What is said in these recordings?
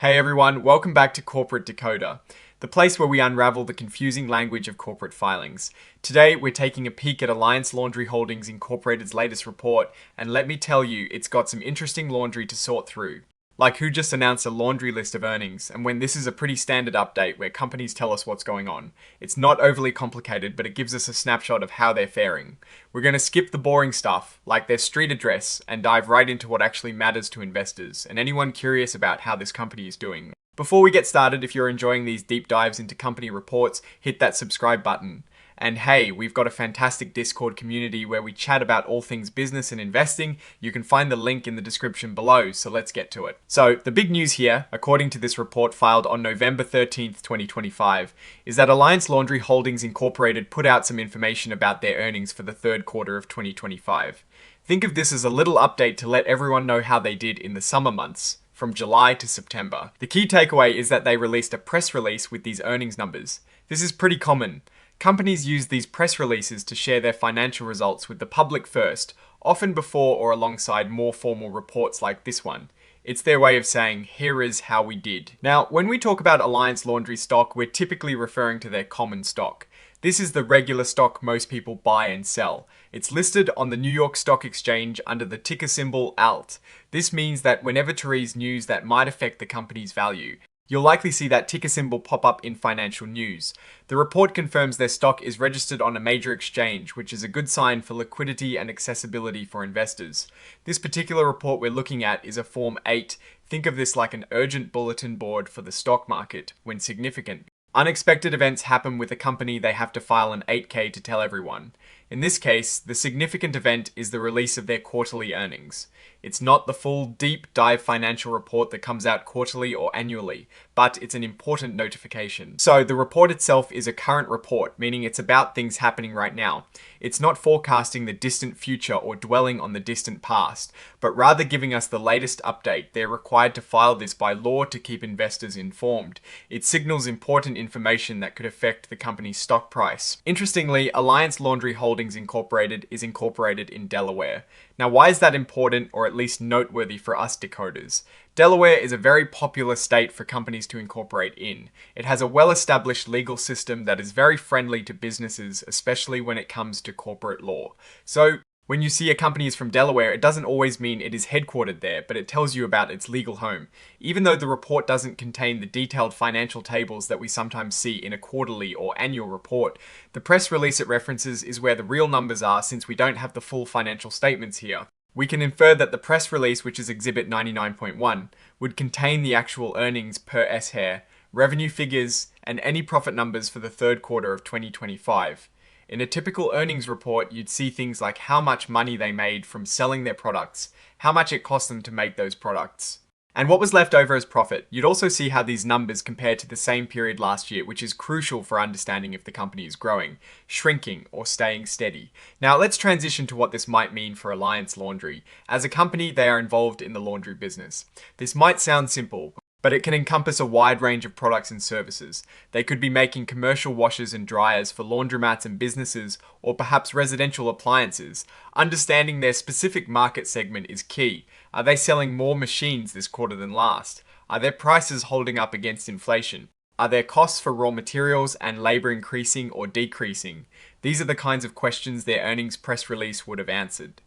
Hey everyone, welcome back to Corporate Decoder, the place where we unravel the confusing language of corporate filings. Today, we're taking a peek at Alliance Laundry Holdings Incorporated's latest report, and let me tell you, it's got some interesting laundry to sort through. Like who just announced a laundry list of earnings, and when this is a pretty standard update where companies tell us what's going on. It's not overly complicated, but it gives us a snapshot of how they're faring. We're going to skip the boring stuff, like their street address, and dive right into what actually matters to investors, and anyone curious about how this company is doing. Before we get started, if you're enjoying these deep dives into company reports, hit that subscribe button. And hey, we've got a fantastic Discord community where we chat about all things business and investing. You can find the link in the description below, so let's get to it. So, the big news here, according to this report filed on November 13th, 2025, is that Alliance Laundry Holdings Incorporated put out some information about their earnings for the third quarter of 2025. Think of this as a little update to let everyone know how they did in the summer months, from July to September. The key takeaway is that they released a press release with these earnings numbers. This is pretty common. Companies use these press releases to share their financial results with the public first, often before or alongside more formal reports like this one. It's their way of saying, here is how we did. Now, when we talk about Alliance Laundry stock, we're typically referring to their common stock. This is the regular stock most people buy and sell. It's listed on the New York Stock Exchange under the ticker symbol ALT. This means that whenever to read news that might affect the company's value, you'll likely see that ticker symbol pop up in financial news. The report confirms their stock is registered on a major exchange, which is a good sign for liquidity and accessibility for investors. This particular report we're looking at is a Form 8. Think of this like an urgent bulletin board for the stock market, when significant. Unexpected events happen with a company, they have to file an 8K to tell everyone. In this case, the significant event is the release of their quarterly earnings. It's not the full deep dive financial report that comes out quarterly or annually, but it's an important notification. So the report itself is a current report, meaning it's about things happening right now. It's not forecasting the distant future or dwelling on the distant past, but rather giving us the latest update. They're required to file this by law to keep investors informed. It signals important information that could affect the company's stock price. Interestingly, Alliance Laundry Holdings Incorporated is incorporated in Delaware. Now, why is that important, or at least noteworthy for us decoders? Delaware is a very popular state for companies to incorporate in. It has a well-established legal system that is very friendly to businesses, especially when it comes to corporate law. So, when you see a company is from Delaware, it doesn't always mean it is headquartered there, but it tells you about its legal home. Even though the report doesn't contain the detailed financial tables that we sometimes see in a quarterly or annual report, the press release it references is where the real numbers are, since we don't have the full financial statements here. We can infer that the press release, which is Exhibit 99.1, would contain the actual earnings per S-hair, revenue figures, and any profit numbers for the third quarter of 2025. In a typical earnings report, you'd see things like how much money they made from selling their products, how much it cost them to make those products, and what was left over as profit. You'd also see how these numbers compare to the same period last year, which is crucial for understanding if the company is growing, shrinking, or staying steady. Now let's transition to what this might mean for Alliance Laundry. As a company, they are involved in the laundry business. This might sound simple, but it can encompass a wide range of products and services. They could be making commercial washers and dryers for laundromats and businesses, or perhaps residential appliances. Understanding their specific market segment is key. Are they selling more machines this quarter than last? Are their prices holding up against inflation? Are their costs for raw materials and labor increasing or decreasing? These are the kinds of questions their earnings press release would have answered.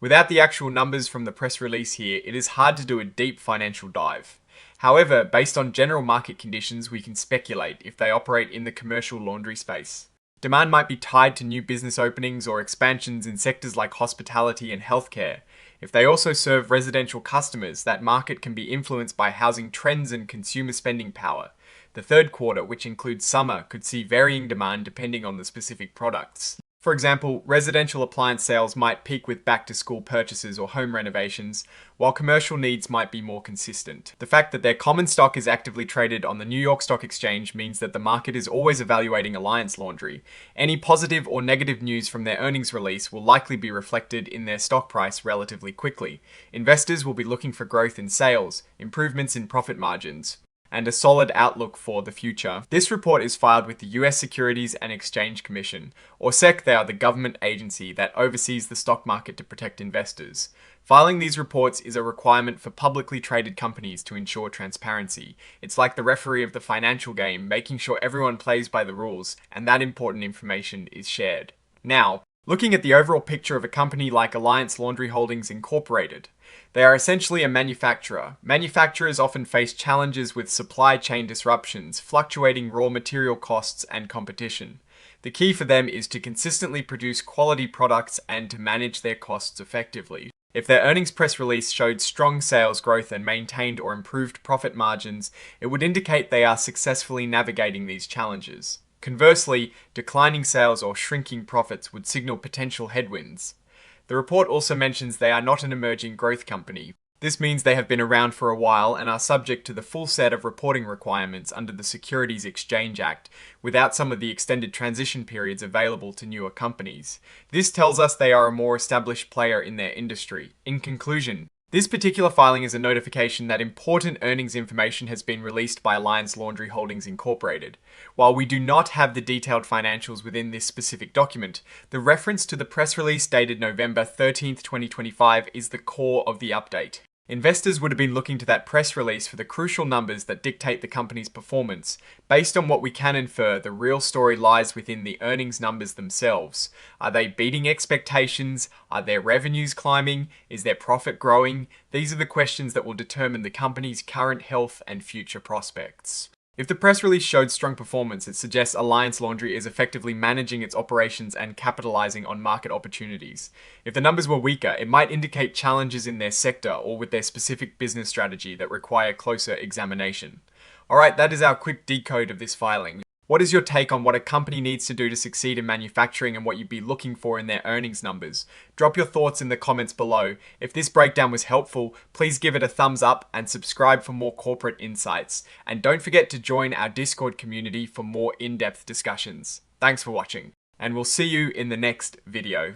Without the actual numbers from the press release here, it is hard to do a deep financial dive. However, based on general market conditions, we can speculate if they operate in the commercial laundry space. Demand might be tied to new business openings or expansions in sectors like hospitality and healthcare. If they also serve residential customers, that market can be influenced by housing trends and consumer spending power. The third quarter, which includes summer, could see varying demand depending on the specific products. For example, residential appliance sales might peak with back-to-school purchases or home renovations, while commercial needs might be more consistent. The fact that their common stock is actively traded on the New York Stock Exchange means that the market is always evaluating Alliance Laundry. Any positive or negative news from their earnings release will likely be reflected in their stock price relatively quickly. Investors will be looking for growth in sales, improvements in profit margins, and a solid outlook for the future. This report is filed with the US Securities and Exchange Commission, or SEC. They are the government agency that oversees the stock market to protect investors. Filing these reports is a requirement for publicly traded companies to ensure transparency. It's like the referee of the financial game, making sure everyone plays by the rules, and that important information is shared. Now, looking at the overall picture of a company like Alliance Laundry Holdings Incorporated. They are essentially a manufacturer. Manufacturers often face challenges with supply chain disruptions, fluctuating raw material costs, and competition. The key for them is to consistently produce quality products and to manage their costs effectively. If their earnings press release showed strong sales growth and maintained or improved profit margins, it would indicate they are successfully navigating these challenges. Conversely, declining sales or shrinking profits would signal potential headwinds. The report also mentions they are not an emerging growth company. This means they have been around for a while and are subject to the full set of reporting requirements under the Securities Exchange Act, without some of the extended transition periods available to newer companies. This tells us they are a more established player in their industry. In conclusion, this particular filing is a notification that important earnings information has been released by Alliance Laundry Holdings Incorporated. While we do not have the detailed financials within this specific document, the reference to the press release dated November 13th, 2025 is the core of the update. Investors would have been looking to that press release for the crucial numbers that dictate the company's performance. Based on what we can infer, the real story lies within the earnings numbers themselves. Are they beating expectations? Are their revenues climbing? Is their profit growing? These are the questions that will determine the company's current health and future prospects. If the press release showed strong performance, it suggests Alliance Laundry is effectively managing its operations and capitalizing on market opportunities. If the numbers were weaker, it might indicate challenges in their sector or with their specific business strategy that require closer examination. Alright, that is our quick decode of this filing. What is your take on what a company needs to do to succeed in manufacturing and what you'd be looking for in their earnings numbers? Drop your thoughts in the comments below. If this breakdown was helpful, please give it a thumbs up and subscribe for more corporate insights. And don't forget to join our Discord community for more in-depth discussions. Thanks for watching, and we'll see you in the next video.